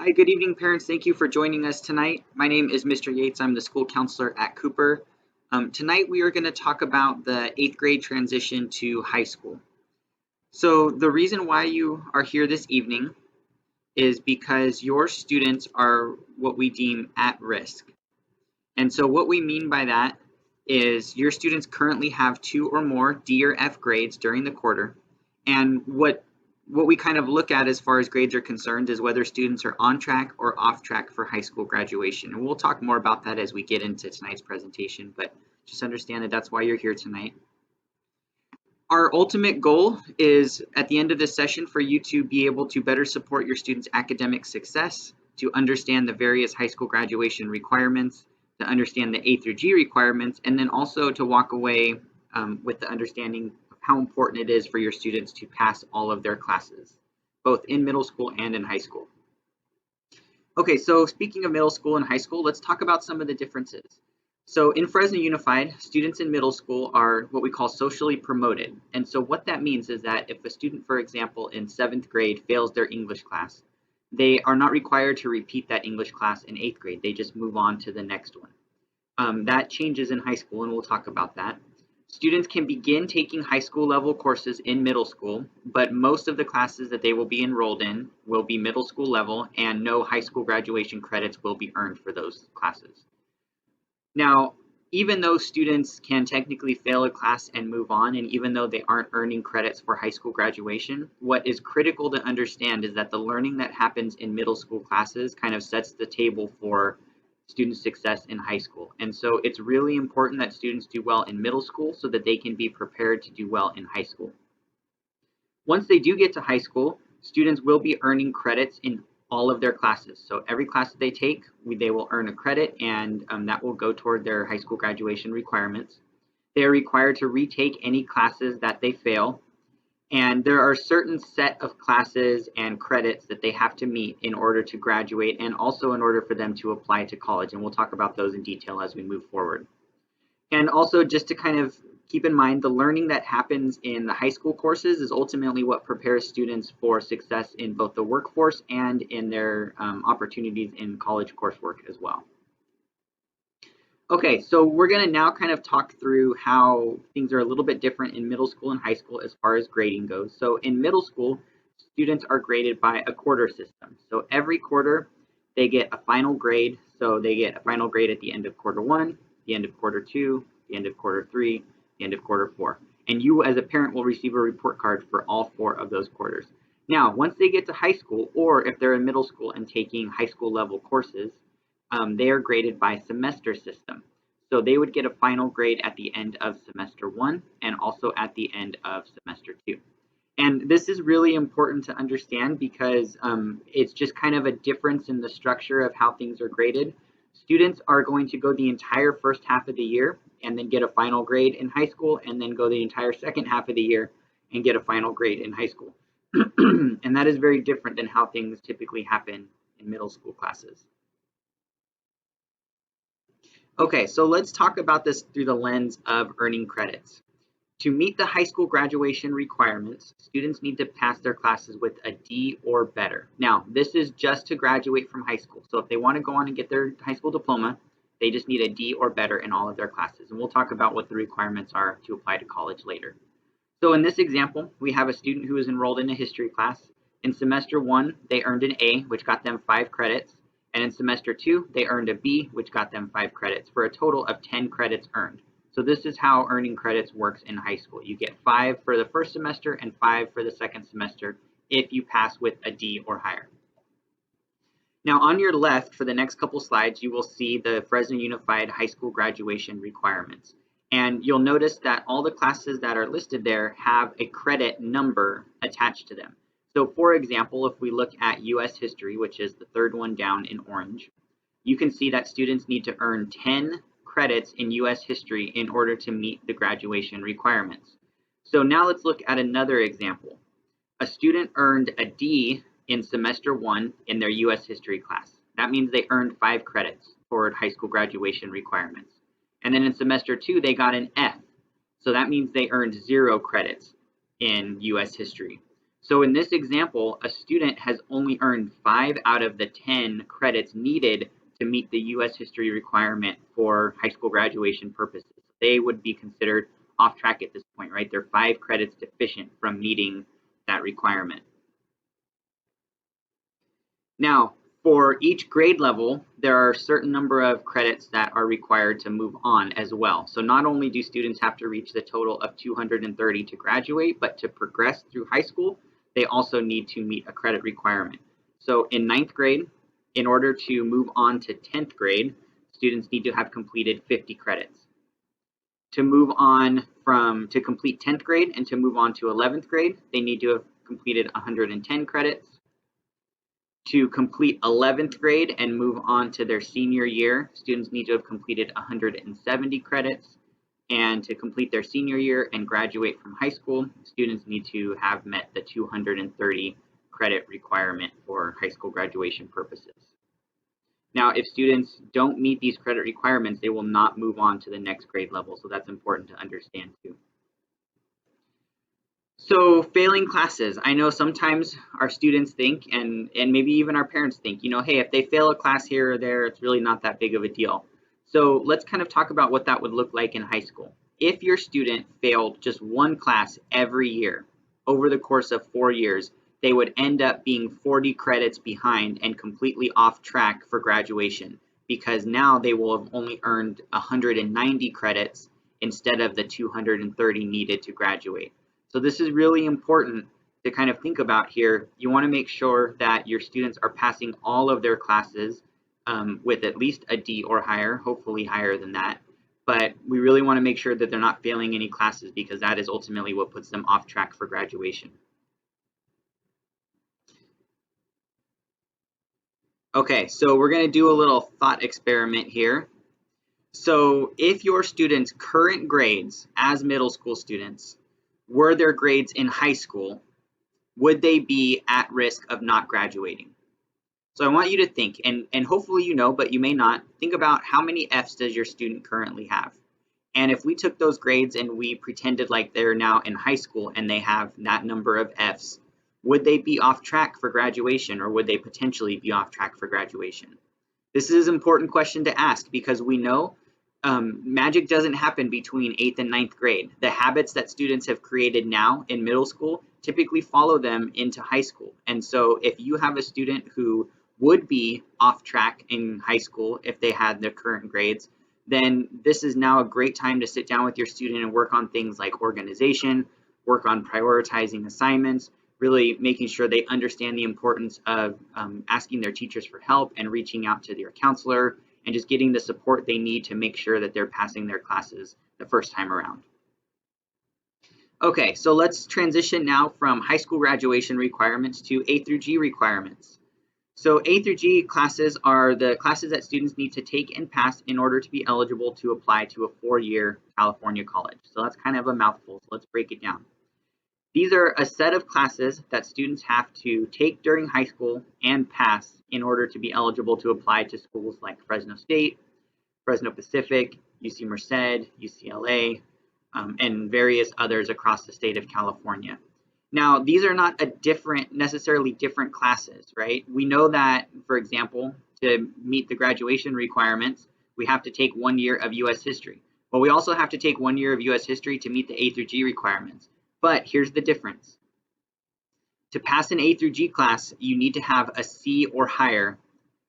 Hi, good evening, parents. Thank you for joining us tonight. My name is Mr. Yates. I'm the school counselor at Cooper. Tonight, we are going to talk about the 8th grade transition to high school. So the reason why you are here this evening is because your students are what we deem at risk. And so what we mean by that is your students currently have 2 or more D or F grades during the quarter. And what we kind of look at as far as grades are concerned is whether students are on track or off track for high school graduation. And we'll talk more about that as we get into tonight's presentation, but just understand that that's why you're here tonight. Our ultimate goal is at the end of this session for you to be able to better support your students' academic success, to understand the various high school graduation requirements, to understand the A through G requirements, and then also to walk away with the understanding of how important it is for your students to pass all of their classes, both in middle school and in high school. Okay, so speaking of middle school and high school, let's talk about some of the differences. So in Fresno Unified, students in middle school are what we call socially promoted. And so what that means is that if a student, for example, in 7th grade fails their English class, they are not required to repeat that English class in 8th grade. They just move on to the next one. That changes in high school, and we'll talk about that. Students can begin taking high school level courses in middle school, but most of the classes that they will be enrolled in will be middle school level, and no high school graduation credits will be earned for those classes. Now, even though students can technically fail a class and move on, and even though they aren't earning credits for high school graduation, what is critical to understand is that the learning that happens in middle school classes kind of sets the table for student success in high school. And so it's really important that students do well in middle school so that they can be prepared to do well in high school. Once they do get to high school, students will be earning credits in all of their classes. So every class that they take, they will earn a credit, and that will go toward their high school graduation requirements. They are required to retake any classes that they fail, and there are certain set of classes and credits that they have to meet in order to graduate, and also in order for them to apply to college. And we'll talk about those in detail as we move forward. And also, just to kind of keep in mind, the learning that happens in the high school courses is ultimately what prepares students for success in both the workforce and in their opportunities in college coursework as well. Okay, so we're going to now kind of talk through how things are a little bit different in middle school and high school as far as grading goes. So in middle school, students are graded by a quarter system. So every quarter, they get a final grade. So they get a final grade at the end of quarter 1, the end of quarter 2, the end of quarter 3, the end of quarter 4. And you as a parent will receive a report card for all 4 of those quarters. Now, once they get to high school, or if they're in middle school and taking high school level courses, they are graded by semester system. So they would get a final grade at the end of semester 1 and also at the end of semester 2. And this is really important to understand because it's just kind of a difference in the structure of how things are graded. Students are going to go the entire first half of the year and then get a final grade in high school, and then go the entire second half of the year and get a final grade in high school. And that is very different than how things typically happen in middle school classes. Okay, so let's talk about this through the lens of earning credits. To meet the high school graduation requirements, students need to pass their classes with a D or better. Now, this is just to graduate from high school. So if they want to go on and get their high school diploma, they just need a D or better in all of their classes. And we'll talk about what the requirements are to apply to college later. So in this example, we have a student who is enrolled in a history class. In semester 1, they earned an A, which got them 5 credits. And in semester 2, they earned a B, which got them 5 credits, for a total of 10 credits earned. So this is how earning credits works in high school. You get 5 for the first semester and 5 for the second semester if you pass with a D or higher. Now on your left, for the next couple slides, you will see the Fresno Unified High School graduation requirements. And you'll notice that all the classes that are listed there have a credit number attached to them. So for example, if we look at US history, which is the third one down in orange, you can see that students need to earn 10 credits in US history in order to meet the graduation requirements. So now let's look at another example. A student earned a D in semester 1 in their US history class. That means they earned 5 credits toward high school graduation requirements. And then in semester 2, they got an F. So that means they earned 0 credits in US history. So in this example, a student has only earned 5 out of the 10 credits needed to meet the U.S. history requirement for high school graduation purposes. They would be considered off track at this point, right? They're 5 credits deficient from meeting that requirement. Now, for each grade level, there are a certain number of credits that are required to move on as well. So not only do students have to reach the total of 230 to graduate, but to progress through high school, they also need to meet a credit requirement. So in 9th grade, in order to move on to 10th grade, students need to have completed 50 credits. To move on to complete 10th grade and to move on to 11th grade, they need to have completed 110 credits. To complete 11th grade and move on to their senior year, students need to have completed 170 credits. And to complete their senior year and graduate from high school, students need to have met the 230 credit requirement for high school graduation purposes. Now, if students don't meet these credit requirements, they will not move on to the next grade level. So that's important to understand too. So failing classes, I know sometimes our students think, and maybe even our parents think, hey, if they fail a class here or there, it's really not that big of a deal. So let's kind of talk about what that would look like in high school. If your student failed just one class every year over the course of 4 years, they would end up being 40 credits behind and completely off track for graduation, because now they will have only earned 190 credits instead of the 230 needed to graduate. So this is really important to kind of think about here. You want to make sure that your students are passing all of their classes with at least a D or higher, hopefully higher than that. But we really want to make sure that they're not failing any classes, because that is ultimately what puts them off track for graduation. Okay, so we're going to do a little thought experiment here. So if your students' current grades as middle school students were their grades in high school, would they be at risk of not graduating? So I want you to think, and hopefully you know, but you may not, think about how many Fs does your student currently have? And if we took those grades and we pretended like they're now in high school and they have that number of Fs, would they be off track for graduation, or would they potentially be off track for graduation? This is an important question to ask, because we know magic doesn't happen between 8th and 9th grade. The habits that students have created now in middle school typically follow them into high school. And so if you have a student who would be off track in high school if they had their current grades, then this is now a great time to sit down with your student and work on things like organization, work on prioritizing assignments, really making sure they understand the importance of asking their teachers for help and reaching out to their counselor, and just getting the support they need to make sure that they're passing their classes the first time around. Okay, so let's transition now from high school graduation requirements to A through G requirements. So A through G classes are the classes that students need to take and pass in order to be eligible to apply to a 4-year California college. So that's kind of a mouthful, so let's break it down. These are a set of classes that students have to take during high school and pass in order to be eligible to apply to schools like Fresno State, Fresno Pacific, UC Merced, UCLA, and various others across the state of California. Now, these are not necessarily different classes, right? We know that, for example, to meet the graduation requirements, we have to take 1 year of U.S. history. But we also have to take 1 year of U.S. history to meet the A through G requirements. But here's the difference. To pass an A through G class, you need to have a C or higher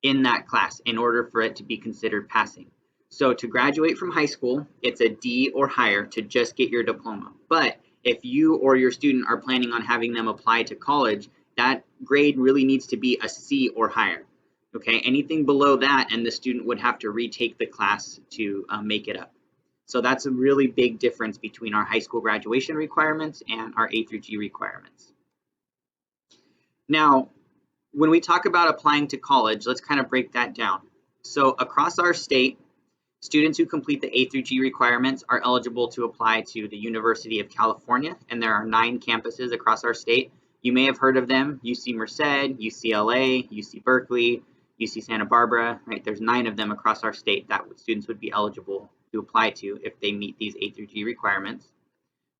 in that class in order for it to be considered passing. So to graduate from high school, it's a D or higher to just get your diploma. But if you or your student are planning on having them apply to college, that grade really needs to be a C or higher. Okay, anything below that, and the student would have to retake the class to make it up. So that's a really big difference between our high school graduation requirements and our A through G requirements. Now, when we talk about applying to college, let's kind of break that down. So across our state, students who complete the A through G requirements are eligible to apply to the University of California, and there are 9 campuses across our state. You may have heard of them: UC Merced, UCLA, UC Berkeley, UC Santa Barbara, right? There's 9 of them across our state that students would be eligible to apply to if they meet these A through G requirements.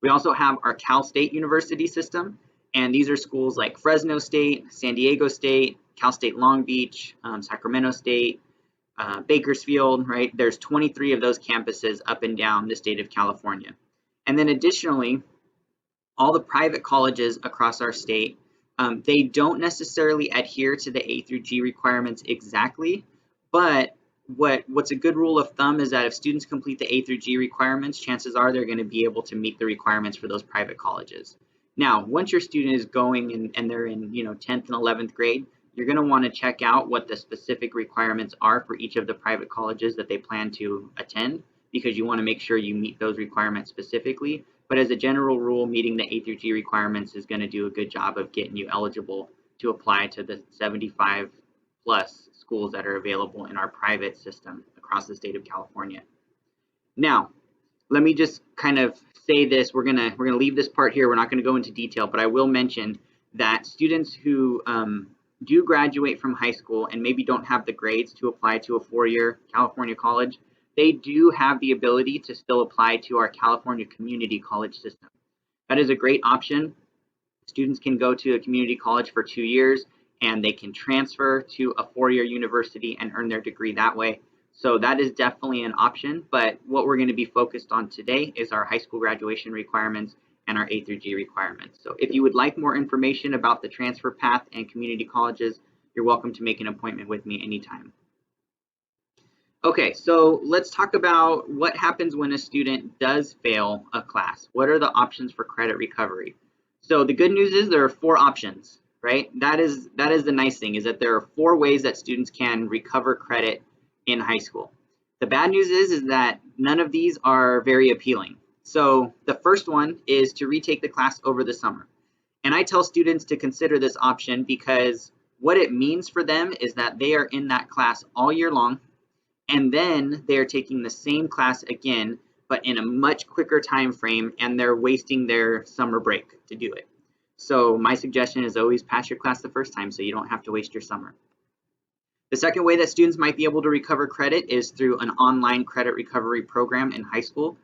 We also have our Cal State University system, And these are schools like Fresno State, San Diego State, Cal State Long Beach, Sacramento State, Bakersfield, right? There's 23 of those campuses up and down the state of California. And then additionally, all the private colleges across our state, they don't necessarily adhere to the A through G requirements exactly, but what's a good rule of thumb is that if students complete the A through G requirements, chances are they're going to be able to meet the requirements for those private colleges. Now, once your student is going and they're in 10th and 11th grade, you're going to want to check out what the specific requirements are for each of the private colleges that they plan to attend, because you want to make sure you meet those requirements specifically. But as a general rule, meeting the A through G requirements is going to do a good job of getting you eligible to apply to the 75 plus schools that are available in our private system across the state of California. Now, let me just kind of say this. We're gonna leave this part here. We're not going to go into detail, but I will mention that students who do graduate from high school and maybe don't have the grades to apply to a four-year California college, they do have the ability to still apply to our California community college system. That is a great option. Students can go to a community college for 2 years and they can transfer to a four-year university and earn their degree that way. So that is definitely an option, but what we're going to be focused on today is our high school graduation requirements and our A through G requirements. So if you would like more information about the transfer path and community colleges, you're welcome to make an appointment with me anytime. Okay, so let's talk about what happens when a student does fail a class. What are the options for credit recovery? So the good news is there are 4 options, right? That is the nice thing, is that there are 4 ways that students can recover credit in high school. The bad news is that none of these are very appealing. So the first one is to retake the class over the summer. And I tell students to consider this option because what it means for them is that they are in that class all year long, and then they're taking the same class again, but in a much quicker time frame, and they're wasting their summer break to do it. So my suggestion is always pass your class the first time so you don't have to waste your summer. The second way that students might be able to recover credit is through an online credit recovery program in high school.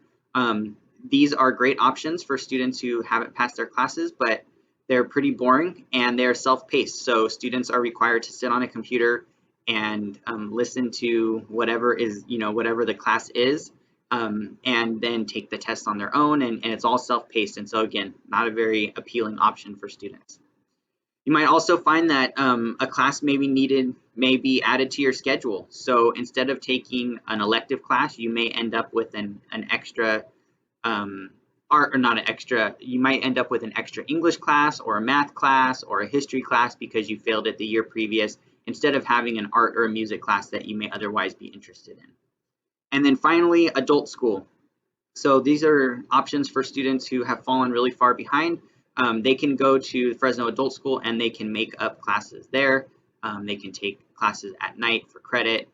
These are great options for students who haven't passed their classes, but they're pretty boring and they're self-paced. So students are required to sit on a computer and listen to whatever the class is, and then take the test on their own, and it's all self-paced. And so again, not a very appealing option for students. You might also find that a class may be added to your schedule. So instead of taking an elective class, you may end up with an extra you might end up with an extra English class or a math class or a history class because you failed it the year previous, instead of having an art or a music class that you may otherwise be interested in. And then finally, adult school. So these are options for students who have fallen really far behind. They can go to Fresno Adult School and they can make up classes there. They can take classes at night for credit.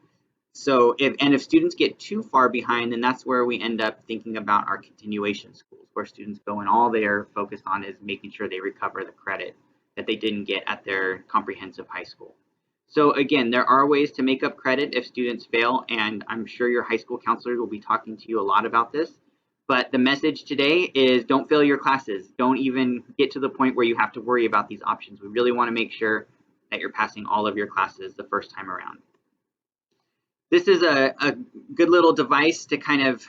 So if students get too far behind, then that's where we end up thinking about our continuation schools, where students go and all they're focused on is making sure they recover the credit that they didn't get at their comprehensive high school. So again, there are ways to make up credit if students fail, and I'm sure your high school counselors will be talking to you a lot about this. But the message today is don't fail your classes. Don't even get to the point where you have to worry about these options. We really want to make sure that you're passing all of your classes the first time around. This is a good little device to kind of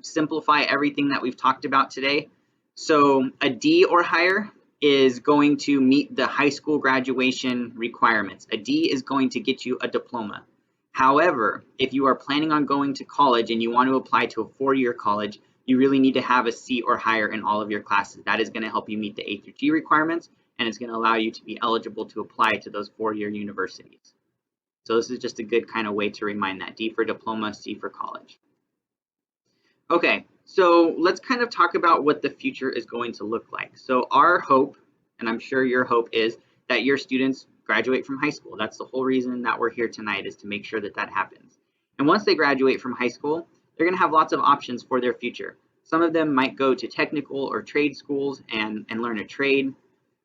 simplify everything that we've talked about today. So a D or higher is going to meet the high school graduation requirements. A D is going to get you a diploma. However, if you are planning on going to college and you want to apply to a four-year college, you really need to have a C or higher in all of your classes. That is going to help you meet the A through G requirements, and it's going to allow you to be eligible to apply to those four-year universities. So this is just a good kind of way to remind that. D for diploma, C for college. Okay, so let's kind of talk about what the future is going to look like. So our hope, and I'm sure your hope, is that your students graduate from high school. That's the whole reason that we're here tonight, is to make sure that that happens. And once they graduate from high school, they're going to have lots of options for their future. Some of them might go to technical or trade schools and learn a trade.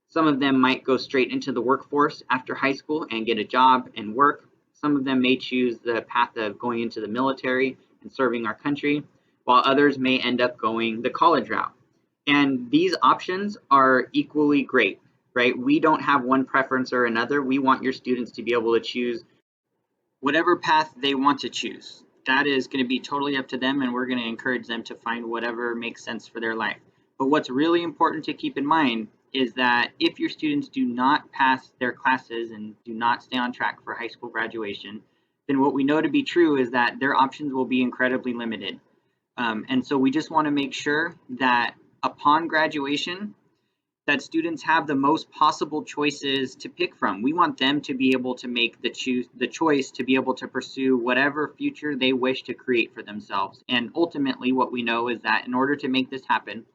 Some of them might go straight into the workforce after high school and get a job and work. Some of them may choose the path of going into the military and serving our country, while others may end up going the college route. And these options are equally great. right? We don't have one preference or another. We want your students to be able to choose whatever path they want to choose. That is going to be totally up to them, and we're going to encourage them to find whatever makes sense for their life. But what's really important to keep in mind is that if your students do not pass their classes and do not stay on track for high school graduation, then what we know to be true is that their options will be incredibly limited. And so we just want to make sure that upon graduation, that students have the most possible choices to pick from. We want them to be able to make the choice to be able to pursue whatever future they wish to create for themselves. And ultimately, what we know is that in order to make this happen,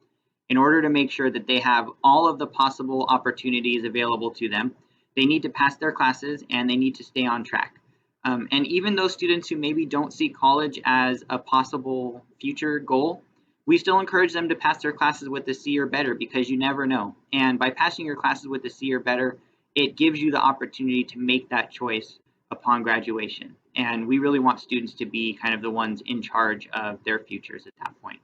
in order to make sure that they have all of the possible opportunities available to them, they need to pass their classes and they need to stay on track. And even those students who maybe don't see college as a possible future goal, we still encourage them to pass their classes with a C or better, because you never know. And by passing your classes with a C or better, it gives you the opportunity to make that choice upon graduation. And we really want students to be kind of the ones in charge of their futures at that point.